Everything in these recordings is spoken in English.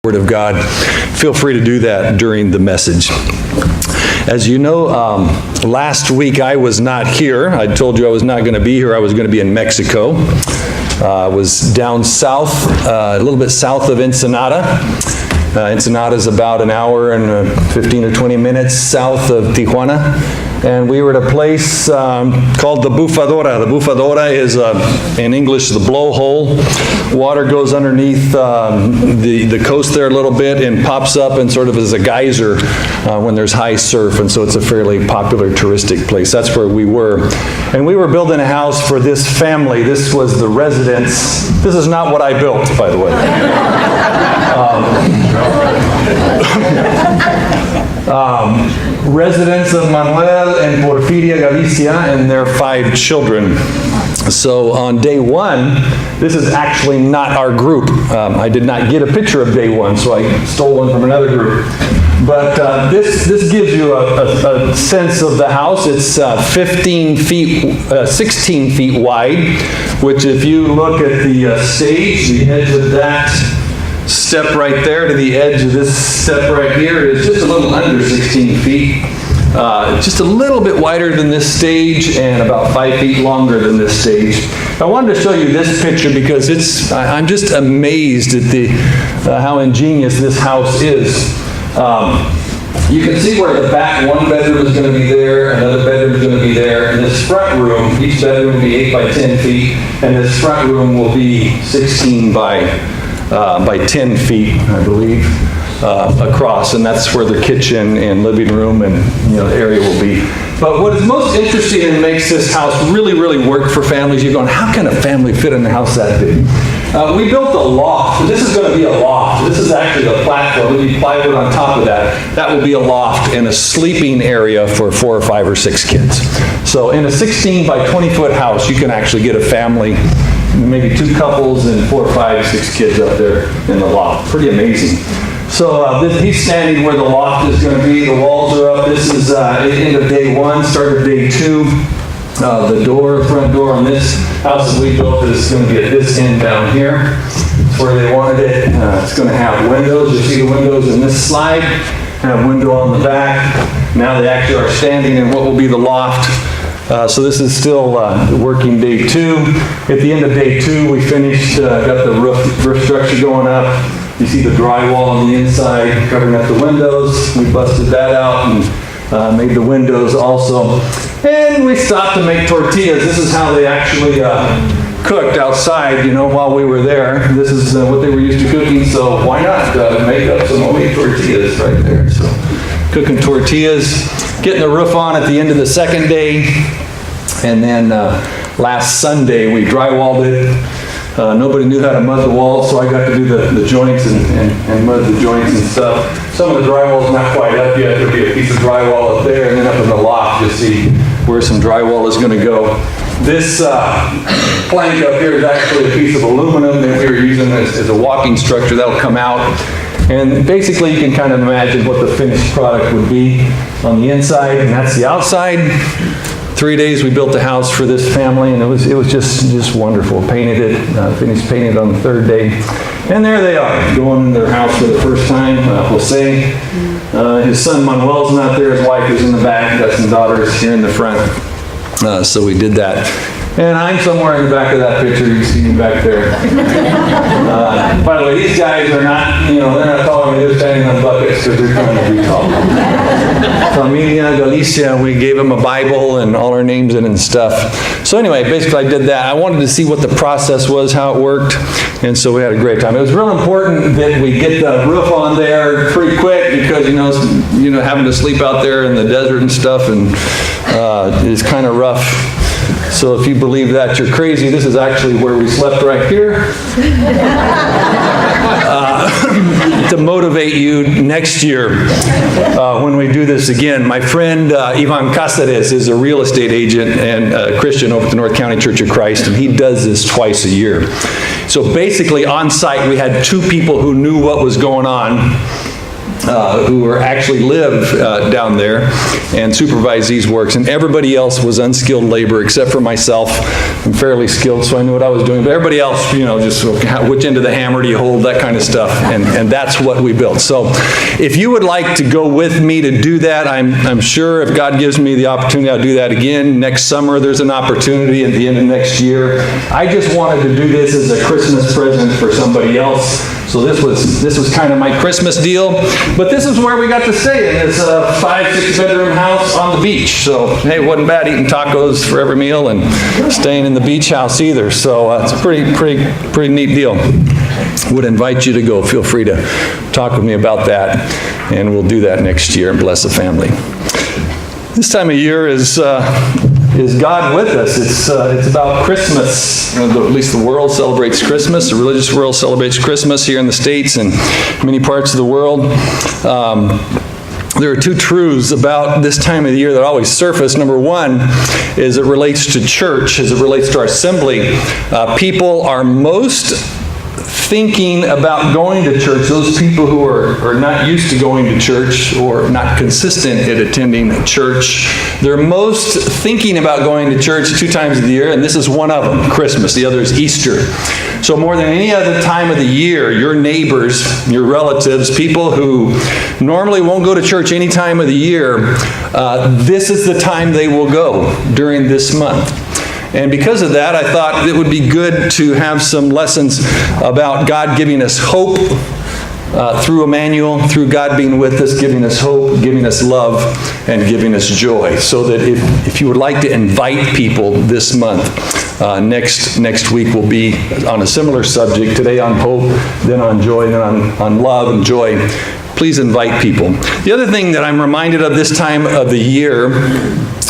Word of God, feel free to do that during the message. As you know, last week I was not here. I told you I was not going to be here. I was going to be in Mexico. I was down south, a little bit south of Ensenada. Ensenada is about an hour and 15 or 20 minutes south of Tijuana. And we were at a place called the Bufadora. The Bufadora is, in English, the blowhole. Water goes underneath the coast there a little bit and pops up and sort of as a geyser when there's high surf. And so it's a fairly popular touristic place. That's where we were. And we were building a house for this family. This was the residence. This is not what I built, by the way. Residents of Immanuel and Porfiria Galicia and their 5 children. So on day 1, this is actually not our group. I did not get a picture of day 1, so I stole one from another group. But this gives you a sense of the house. It's 16 feet wide, which if you look at the stage, the edge of that step right there to the edge of this step right here is just a little under 16 feet. Just a little bit wider than this stage and about 5 feet longer than this stage. I wanted to show you this picture because I'm just amazed at how ingenious this house is. You can see where the back one bedroom is going to be there, another bedroom is going to be there, and this front room, each bedroom will be 8 by 10 feet, and this front room will be 16 by 10 feet, I believe, across, and that's where the kitchen and living room and area will be. But what is most interesting and makes this house really, really work for families, you're going, how can a family fit in a house that big? We built a loft. This is going to be a loft. This is actually a platform. There'll be plywood on top of that. That will be a loft and a sleeping area for 4 or 5 or 6 kids. So in a 16 by 20 foot house, you can actually get a family, maybe 2 couples and 4, 5, 6 kids up there in the loft. Pretty amazing. So he's standing where the loft is going to be. The walls are up. This is end of day 1, start of day 2. The front door on this house that we built is going to be at this end down here. It's where they wanted it. It's going to have windows. You see the windows in this slide. Have a window on the back. Now they actually are standing in what will be the loft. So this is still working day 2. At the end of day 2, we finished, got the roof structure going up. You see the drywall on the inside covering up the windows. We busted that out and made the windows also. And we stopped to make tortillas. This is how they actually cooked outside, while we were there. This is what they were used to cooking, so why not make up some homemade tortillas right there. So cooking tortillas, getting the roof on at the end of the second day. And then last Sunday, we drywalled it. Nobody knew how to mud the walls, so I got to do the joints and mud the joints and stuff. Some of the drywall's not quite up yet. There'll be a piece of drywall up there, and then up in the loft, you'll see where some drywall is going to go. This plank up here is actually a piece of aluminum that we were using as a walking structure. That'll come out. And basically, you can kind of imagine what the finished product would be on the inside, and that's the outside. 3 days we built the house for this family, and it was just wonderful. Painted it, finished painting it on the 3rd day. And there they are, going in their house for the first time, Jose. His son Manuel's not there, his wife is in the back, got some daughters here in the front. So we did that. And I'm somewhere in the back of that picture. You see me back there. By the way, these guys are not, they're not calling me, they're standing on buckets because they're trying to be tall. Familia Galicia, we gave them a Bible and all our names in it and stuff. So anyway, basically I did that. I wanted to see what the process was, how it worked. And so we had a great time. It was real important that we get the roof on there pretty quick because, having to sleep out there in the desert and stuff and is kind of rough. So if you believe that, you're crazy. This is actually where we slept right here. To motivate you next year when we do this again. My friend Ivan Cáceres is a real estate agent and a Christian over at the North County Church of Christ, and he does this twice a year. So basically on site we had 2 people who knew what was going on who actually live down there and supervise these works. And everybody else was unskilled labor except for myself. I'm fairly skilled, so I knew what I was doing. But everybody else, just which end of the hammer do you hold, that kind of stuff. And that's what we built. So if you would like to go with me to do that, I'm sure if God gives me the opportunity, I'll do that again. Next summer, there's an opportunity at the end of next year. I just wanted to do this as a Christmas present for somebody else. So this was kind of my Christmas deal. But this is where we got to stay in this 5-6 bedroom house on the beach. So, hey, it wasn't bad eating tacos for every meal and staying in the beach house either. So it's a pretty neat deal. Would invite you to go. Feel free to talk with me about that. And we'll do that next year and bless the family. This time of year is God with us. It's about Christmas. At least the world celebrates Christmas. The religious world celebrates Christmas here in the States and many parts of the world. There are two truths about this time of the year that always surface. Number one is it relates to church, as it relates to our assembly. People are most thinking about going to church, those people who are not used to going to church or not consistent at attending church, they're most thinking about going to church 2 times of the year, and this is one of them, Christmas. The other is Easter. So more than any other time of the year, your neighbors, your relatives, people who normally won't go to church any time of the year, this is the time they will go during this month. And because of that, I thought it would be good to have some lessons about God giving us hope through Immanuel, through God being with us, giving us hope, giving us love, and giving us joy. So that if you would like to invite people this month, next week will be on a similar subject. Today on hope, then on joy, then on love and joy. Please invite people. The other thing that I'm reminded of this time of the year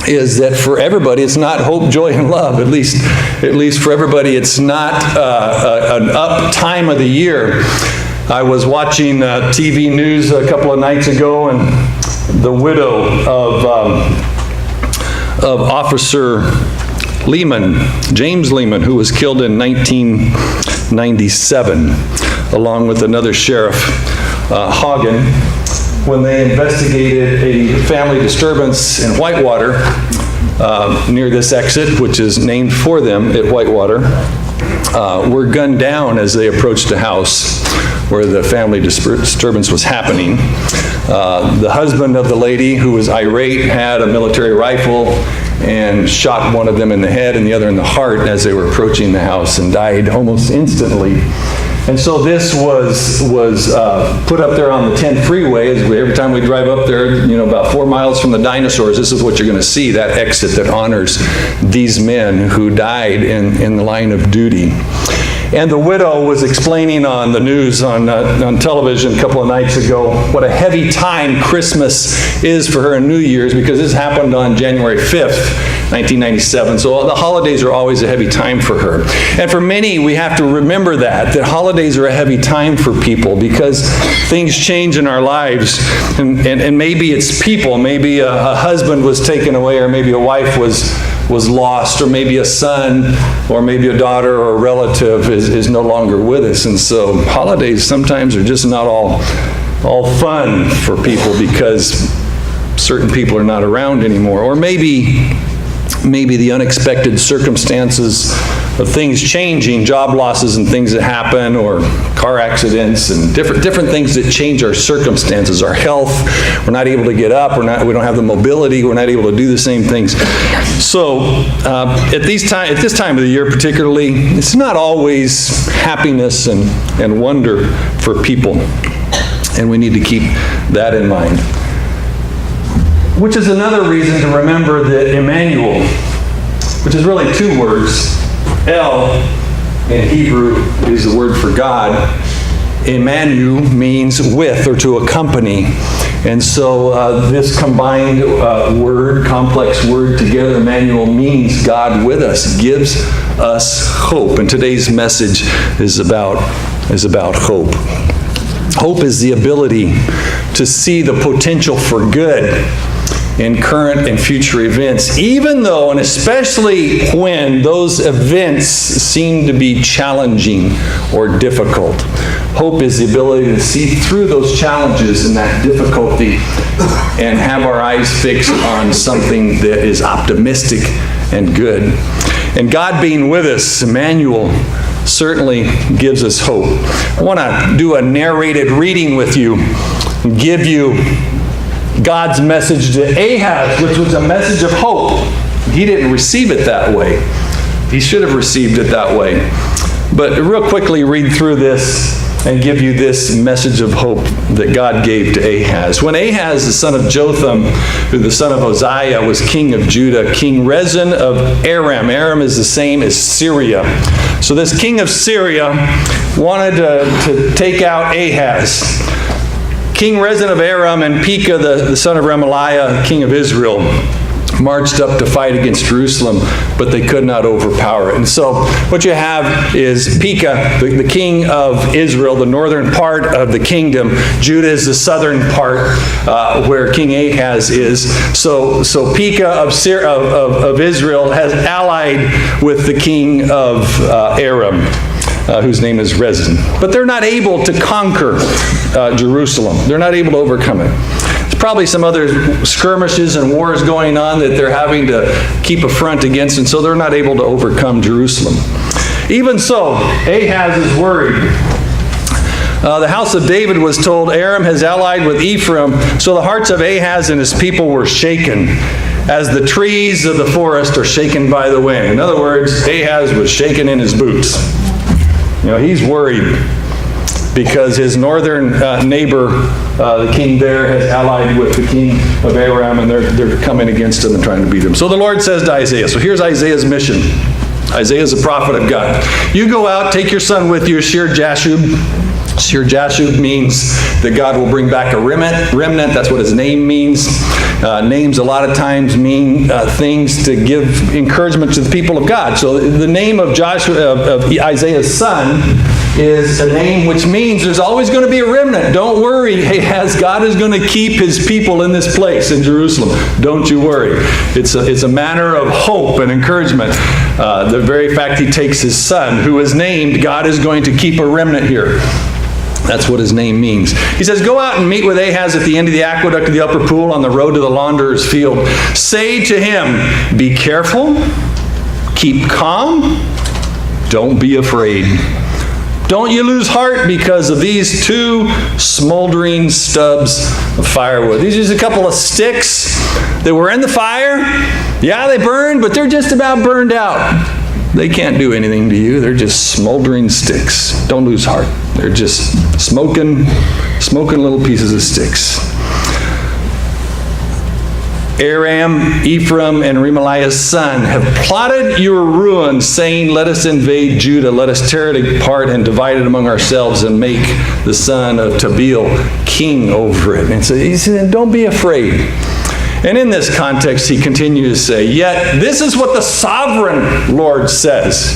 is that for everybody, it's not hope, joy, and love. At least for everybody, it's not an up time of the year. I was watching TV news a couple of nights ago, and the widow of Officer Lehman, James Lehman, who was killed in 1997, along with another sheriff, Hagen, when they investigated a family disturbance in Whitewater, near this exit, which is named for them at Whitewater, were gunned down as they approached a house where the family disturbance was happening. The husband of the lady, who was irate, had a military rifle and shot one of them in the head and the other in the heart as they were approaching the house, and died almost instantly. And so this was put up there on the 10 freeway. Every time we drive up there, about 4 miles from the dinosaurs, this is what you're going to see, that exit that honors these men who died in the line of duty. And the widow was explaining on the news, on television a couple of nights ago, what a heavy time Christmas is for her and New Year's, because this happened on January 5th. 1997. So the holidays are always a heavy time for her. And for many, we have to remember that holidays are a heavy time for people because things change in our lives. And maybe it's people. Maybe a husband was taken away, or maybe a wife was lost, or maybe a son, or maybe a daughter or a relative is no longer with us. And so holidays sometimes are just not all fun for people because certain people are not around anymore. Or maybe the unexpected circumstances of things changing, job losses and things that happen, or car accidents and different things that change our circumstances, our health. We're not able to get up. We don't have the mobility. We're not able to do the same things. So at this time of the year particularly, it's not always happiness and wonder for people. And we need to keep that in mind. Which is another reason to remember that Immanuel, which is really 2 words, El in Hebrew is the word for God. Immanuel means with or to accompany. And so this combined complex word together, Immanuel, means God with us, gives us hope. And today's message is about hope. Hope is the ability to see the potential for good in current and future events, even though and especially when those events seem to be challenging or difficult. Hope is the ability to see through those challenges and that difficulty and have our eyes fixed on something that is optimistic and good. And God being with us, Immanuel, certainly gives us hope. I want to do a narrated reading with you and give you God's message to Ahaz, which was a message of hope. He didn't receive it that way. He should have received it that way. But real quickly read through this and give you this message of hope that God gave to Ahaz. When Ahaz, the son of Jotham, who the son of Uzziah, was king of Judah, King Rezin of Aram. Aram is the same as Syria. So this king of Syria wanted to take out Ahaz. King Rezin of Aram and Pekah, the son of Remaliah, king of Israel, marched up to fight against Jerusalem, but they could not overpower it. And so what you have is Pekah, the king of Israel, the northern part of the kingdom. Judah is the southern part where King Ahaz is. So Pekah of Israel has allied with the king of Aram, whose name is Rezin. But they're not able to conquer Jerusalem. They're not able to overcome it. There's probably some other skirmishes and wars going on that they're having to keep a front against, and so they're not able to overcome Jerusalem. Even so, Ahaz is worried. The house of David was told, Aram has allied with Ephraim, so the hearts of Ahaz and his people were shaken, as the trees of the forest are shaken by the wind. In other words, Ahaz was shaken in his boots. He's worried because his northern neighbor, the king there, has allied with the king of Aram, and they're coming against him and trying to beat him. So the Lord says to Isaiah, so here's Isaiah's mission. Isaiah is a prophet of God. You go out, take your son with you, Shir Jashub. Shir Jashub means that God will bring back a remnant. That's what his name means. Names a lot of times mean things to give encouragement to the people of God. So the name of Isaiah's son is a name which means there's always going to be a remnant. Don't worry, God is going to keep his people in this place in Jerusalem. Don't you worry. It's a matter of hope and encouragement. The very fact he takes his son, who is named, God is going to keep a remnant here. That's what his name means. He says, go out and meet with Ahaz at the end of the aqueduct of the upper pool on the road to the launderer's field. Say to him, be careful, keep calm, don't be afraid. Don't you lose heart because of these two smoldering stubs of firewood. These are just a couple of sticks that were in the fire. Yeah, they burned, but they're just about burned out. They can't do anything to you. They're just smoldering sticks. Don't lose heart. They're just smoking little pieces of sticks. Aram, Ephraim, and Remaliah's son have plotted your ruin, saying, let us invade Judah, let us tear it apart and divide it among ourselves and make the son of Tabeel king over it. And so he said, don't be afraid. And in this context, he continues to say, yet this is what the sovereign Lord says.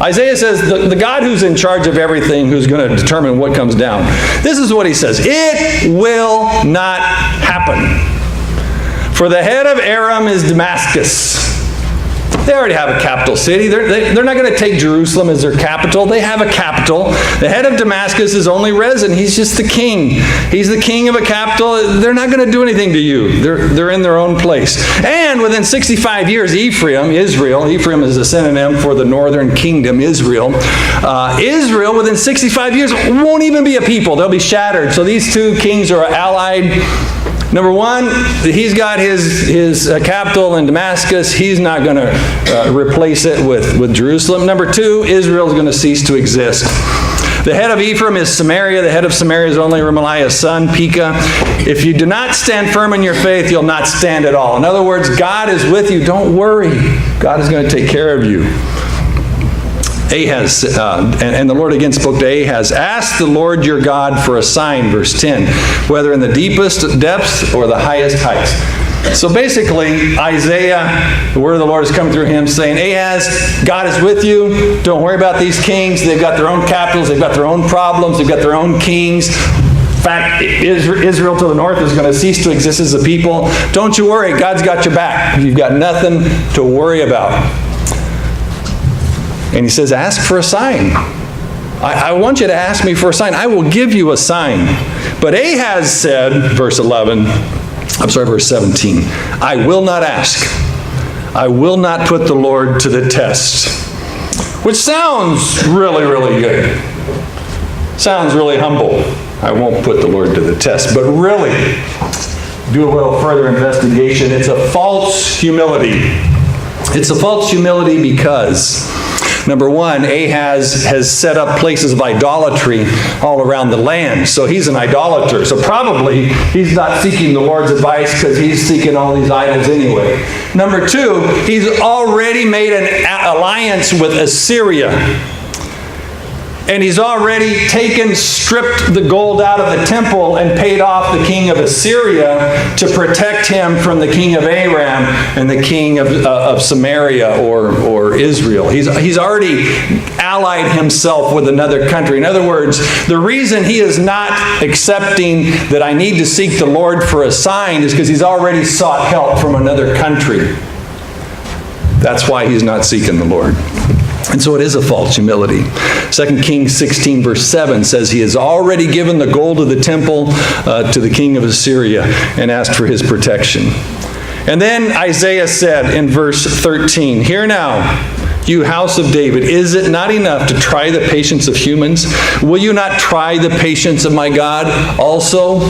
Isaiah says, the God who's in charge of everything, who's going to determine what comes down. This is what he says, it will not happen. For the head of Aram is Damascus. They already have a capital city. They're not going to take Jerusalem as their capital. They have a capital. The head of Damascus is only Rezin. He's just the king. He's the king of a capital. They're not going to do anything to you. They're in their own place. And within 65 years, Ephraim is a synonym for the northern kingdom, Israel. Israel, within 65 years, won't even be a people. They'll be shattered. So these two kings are allied. Number one, he's got his capital in Damascus. He's not going to replace it with Jerusalem. Number two, Israel is going to cease to exist. The head of Ephraim is Samaria. The head of Samaria is only Remaliah's son, Pekah. If you do not stand firm in your faith, you'll not stand at all. In other words, God is with you. Don't worry. God is going to take care of you. Ahaz, and the Lord again spoke to Ahaz, ask the Lord your God for a sign, verse 10, whether in the deepest depths or the highest heights. So basically, Isaiah, the word of the Lord has come through him saying, Ahaz, God is with you. Don't worry about these kings. They've got their own capitals. They've got their own problems. They've got their own kings. fact, Israel to the north is going to cease to exist as a people. Don't you worry, God's got your back. You've got nothing to worry about. And he says, ask for a sign. I want you to ask me for a sign. I will give you a sign. But Ahaz said, verse 17, I will not ask. I will not put the Lord to the test. Which sounds really, really good. Sounds really humble. I won't put the Lord to the test. But really, do a little further investigation. It's a false humility. It's a false humility because, number one, Ahaz has set up places of idolatry all around the land. So he's an idolater. So probably he's not seeking the Lord's advice because he's seeking all these idols anyway. Number two, he's already made an alliance with Assyria. And he's already stripped the gold out of the temple and paid off the king of Assyria to protect him from the king of Aram and the king of Samaria or Israel. He's already allied himself with another country. In other words, the reason he is not accepting that I need to seek the Lord for a sign is because he's already sought help from another country. That's why he's not seeking the Lord. And so it is a false humility. 2 Kings 16 verse 7 says he has already given the gold of the temple to the king of Assyria and asked for his protection. And then Isaiah said in verse 13, hear now, you house of David, is it not enough to try the patience of humans? Will you not try the patience of my God also?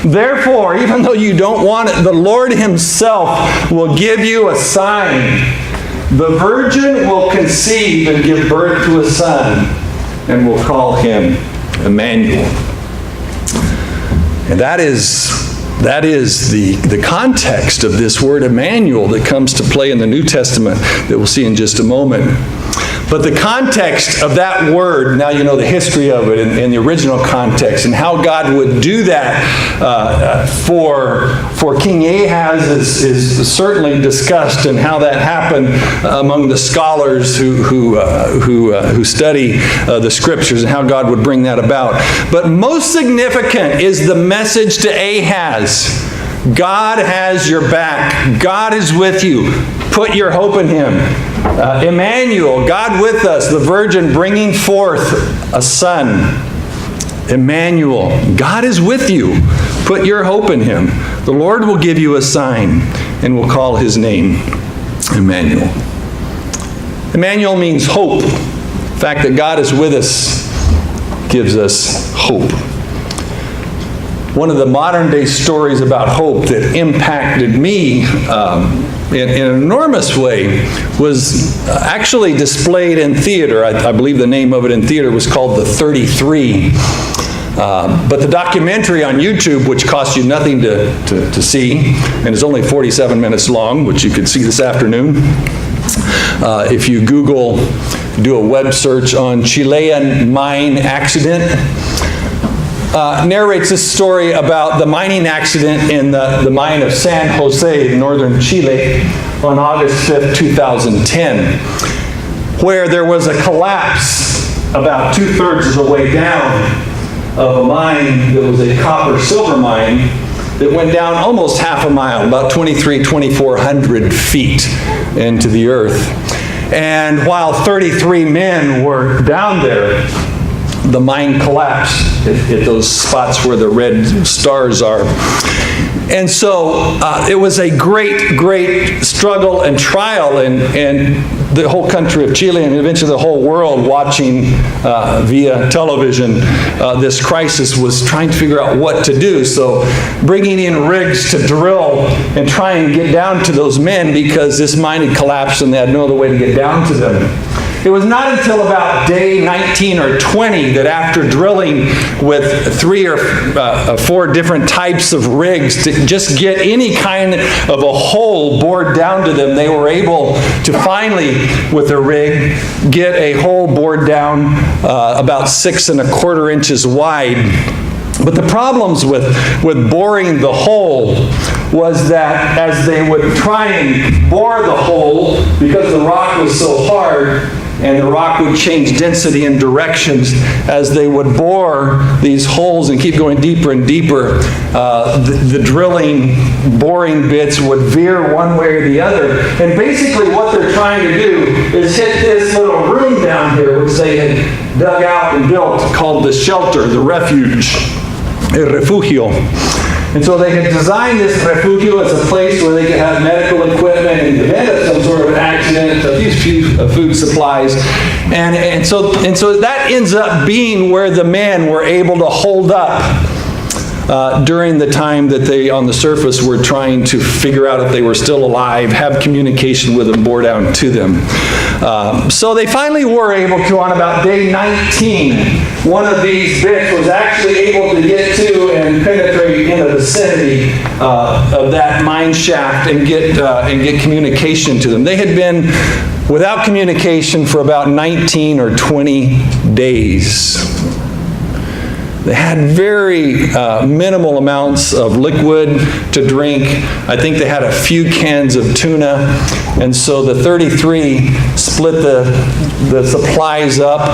Therefore, even though you don't want it, the Lord himself will give you a sign. The virgin will conceive and give birth to a son, and will call him Immanuel. And that is the context of this word Immanuel that comes to play in the New Testament that we'll see in just a moment. But the context of that word, now you know the history of it in the original context, and how God would do that for King Ahaz is certainly discussed, and how that happened among the scholars who study the scriptures, and how God would bring that about. But most significant is the message to Ahaz. God has your back. God is with you. Put your hope in him. Immanuel, God with us, the virgin bringing forth a son. Immanuel, God is with you. Put your hope in him. The Lord will give you a sign and will call his name Immanuel. Immanuel means hope. The fact that God is with us gives us hope. One of the modern day stories about hope that impacted me in an enormous way was actually displayed in theater. I believe the name of it in theater was called The 33. But the documentary on YouTube, which costs you nothing to see, and is only 47 minutes long, which you could see this afternoon. If you do a web search on Chilean mine accident, narrates this story about the mining accident in the mine of San Jose in northern Chile on August 5th, 2010, where there was a collapse about 2/3 of the way down of a mine that was a copper-silver mine that went down almost half a mile, about 2,400 feet into the earth. And while 33 men were down there, the mine collapsed at those spots where the red stars are. And so it was a great, great struggle and trial, and the whole country of Chile and eventually the whole world watching via television this crisis was trying to figure out what to do. So bringing in rigs to drill and try and get down to those men because this mine had collapsed and they had no other way to get down to them. It was not until about day 19 or 20 that after drilling with 3 or 4 different types of rigs to just get any kind of a hole bored down to them, they were able to finally, with a rig, get a hole bored down about 6 1/4 inches wide. But the problems with boring the hole was that as they would try and bore the hole, because the rock was so hard, and the rock would change density and directions as they would bore these holes and keep going deeper and deeper. The drilling, boring bits would veer one way or the other. And basically what they're trying to do is hit this little room down here, which they had dug out and built, called the shelter, the refuge, el refugio. And so they had designed this refugio as a place where they could have medical equipment in the event of some sort of accident, a few food supplies. And so that ends up being where the men were able to hold up during the time that they, on the surface, were trying to figure out if they were still alive, have communication with them, bore down to them. So they finally were able to, on about day 19, one of these bits was actually able to get to and penetrate in the vicinity of that mine shaft and get communication to them. They had been without communication for about 19 or 20 days. They had very minimal amounts of liquid to drink. I think they had a few cans of tuna. And so the 33 split the supplies up,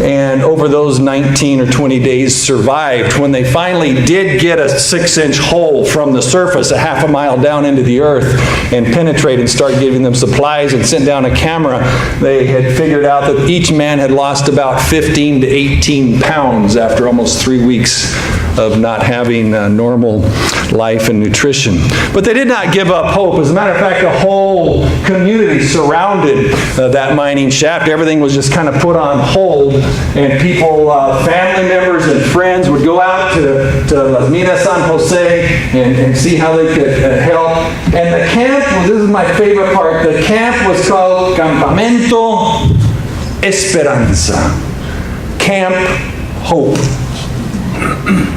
and over those 19 or 20 days survived. When they finally did get a 6-inch hole from the surface, a half a mile down into the earth, and penetrate and start giving them supplies and sent down a camera, they had figured out that each man had lost about 15 to 18 pounds after almost 3 weeks of not having normal life and nutrition. But they did not give up hope. As a matter of fact, the whole community surrounded that mining shaft. Everything was just kind of put on hold, and people, family members and friends would go out to Las Minas San Jose and see how they could help. And the camp, this is my favorite part, the camp was called Campamento Esperanza. Camp Hope.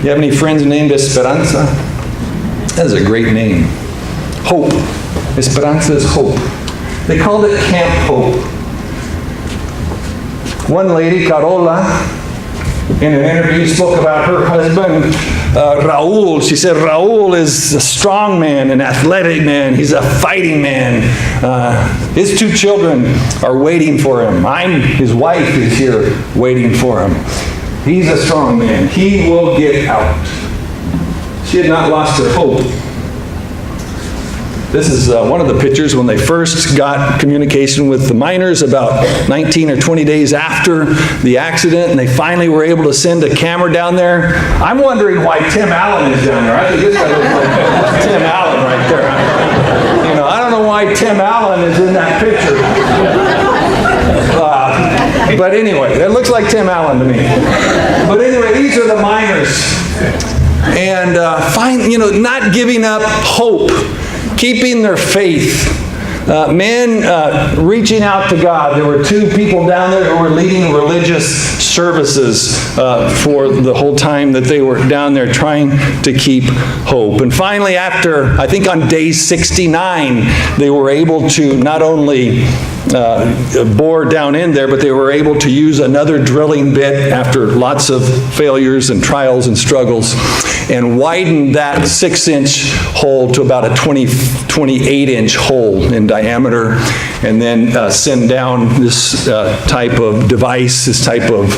You have any friends named Esperanza? That is a great name. Hope. Esperanza is hope. They called it Camp Hope. One lady, Carola, in an interview spoke about her husband, Raul. She said, Raul is a strong man, an athletic man. He's a fighting man. His 2 children are waiting for him. His wife is here waiting for him. He's a strong man. He will get out. She had not lost her hope. This is one of the pictures when they first got communication with the miners about 19 or 20 days after the accident, and they finally were able to send a camera down there. I'm wondering why Tim Allen is down there. I think this guy looks like Tim Allen right there. You know, I don't know why Tim Allen is in that picture. But anyway, it looks like Tim Allen to me. But anyway, these are the miners. And not giving up hope, keeping their faith. Men reaching out to God. There were 2 people down there who were leading religious services for the whole time that they were down there trying to keep hope. And finally, after, I think on day 69, they were able to not only bore down in there, but they were able to use another drilling bit after lots of failures and trials and struggles, and widen that 6-inch hole to about a 28-inch hole in diameter, and then send down this type of device, this type of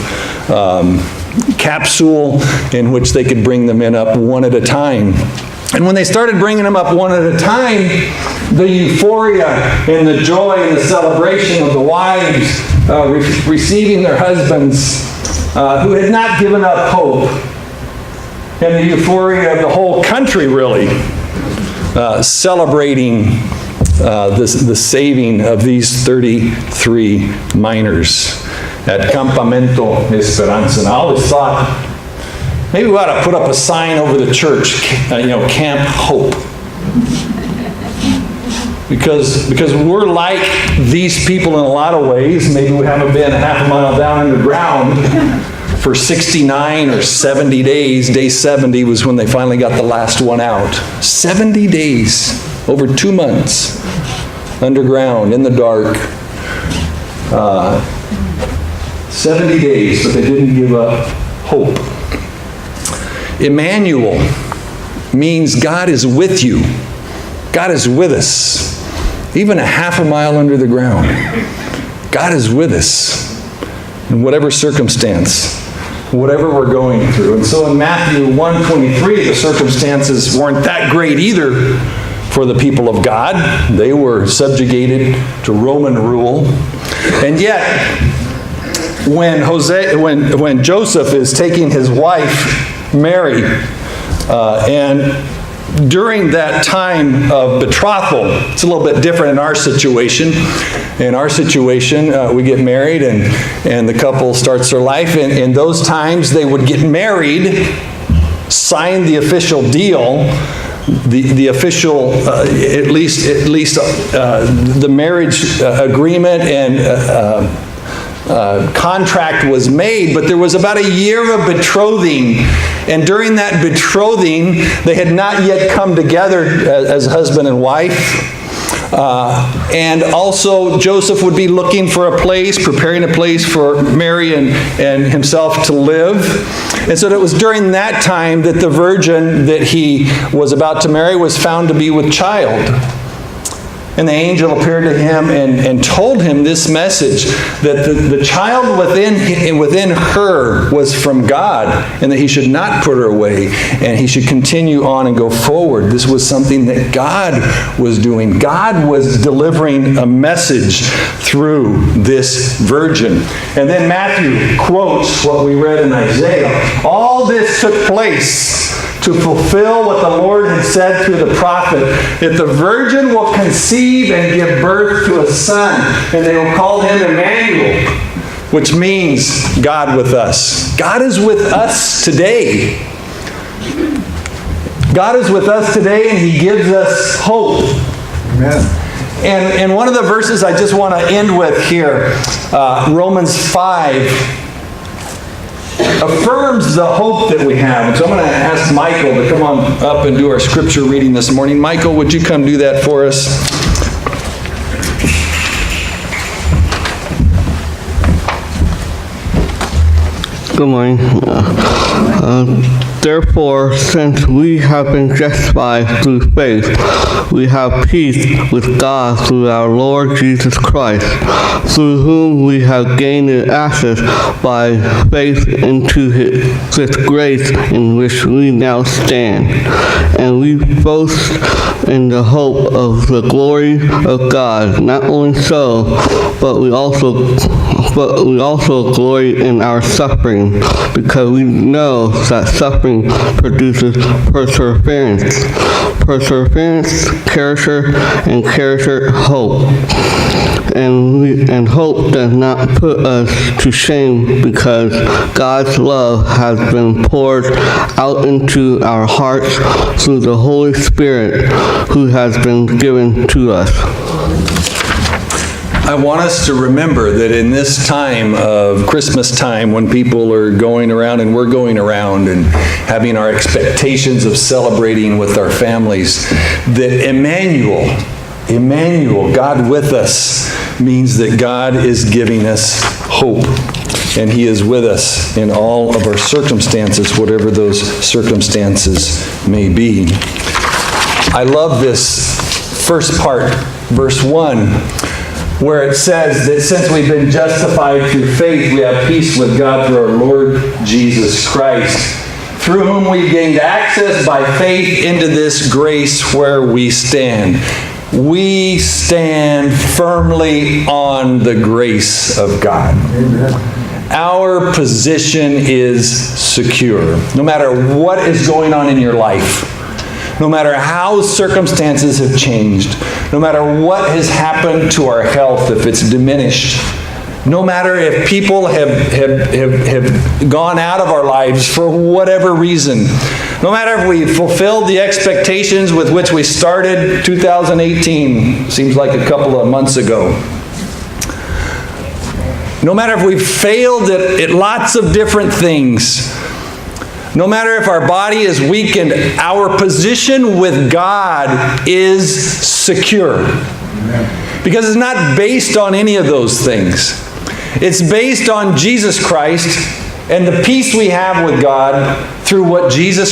capsule in which they could bring the men up one at a time. And when they started bringing them up one at a time, the euphoria and the joy and the celebration of the wives receiving their husbands who had not given up hope, and the euphoria of the whole country really celebrating the saving of these 33 miners at Campamento Esperanza. And I always thought, maybe we ought to put up a sign over the church, Camp Hope. Because we're like these people in a lot of ways. Maybe we haven't been a half a mile down underground for 69 or 70 days. Day 70 was when they finally got the last one out. 70 days, over 2 months, underground, in the dark. 70 days, but they didn't give up hope. Immanuel means God is with you. God is with us, even a half a mile under the ground. God is with us in whatever circumstance, whatever we're going through. And so in Matthew 1:23, the circumstances weren't that great either for the people of God. They were subjugated to Roman rule. And yet, when Joseph is taking his wife, Mary, and during that time of betrothal, it's a little bit different in our situation. In our situation, we get married and the couple starts their life. And in those times, they would get married, sign the official deal, the official, at least the marriage agreement and contract was made, but there was about a year of betrothing. And during that betrothing, they had not yet come together as husband and wife. And also, Joseph would be looking for a place, preparing a place for Mary and himself to live. And so it was during that time that the virgin that he was about to marry was found to be with child. And the angel appeared to him and told him this message, that the child within her was from God, and that he should not put her away, and he should continue on and go forward. This was something that God was doing. God was delivering a message through this virgin. And then Matthew quotes what we read in Isaiah. All this took place to fulfill what the Lord had said through the prophet, that the virgin will conceive and give birth to a son, and they will call him Immanuel, which means God with us. God is with us today. God is with us today, and he gives us hope. Amen. And one of the verses I just want to end with here, Romans 5, affirms the hope that we have. And so I'm going to ask Michael to come on up and do our scripture reading this morning. Michael, would you come do that for us? Good morning. Therefore, since we have been justified through faith, we have peace with God through our Lord Jesus Christ, through whom we have gained access by faith into this grace in which we now stand. And we boast in the hope of the glory of God. Not only so, but we also glory in our suffering, because we know that suffering produces perseverance. Perseverance, character, and character, hope. And hope does not put us to shame, because God's love has been poured out into our hearts through the Holy Spirit who has been given to us. I want us to remember that in this time of Christmas time, when people are going around and we're going around and having our expectations of celebrating with our families, that Immanuel, God with us, means that God is giving us hope. And he is with us in all of our circumstances, whatever those circumstances may be. I love this first part, verse 1, where it says that since we've been justified through faith, we have peace with God through our Lord Jesus Christ, through whom we've gained access by faith into this grace where we stand. We stand firmly on the grace of God. Amen. Our position is secure. No matter what is going on in your life, no matter how circumstances have changed, no matter what has happened to our health, if it's diminished, no matter if people have gone out of our lives for whatever reason, no matter if we fulfilled the expectations with which we started 2018, seems like a couple of months ago, no matter if we've failed at lots of different things, no matter if our body is weakened, our position with God is secure. Because it's not based on any of those things. It's based on Jesus Christ and the peace we have with God through what Jesus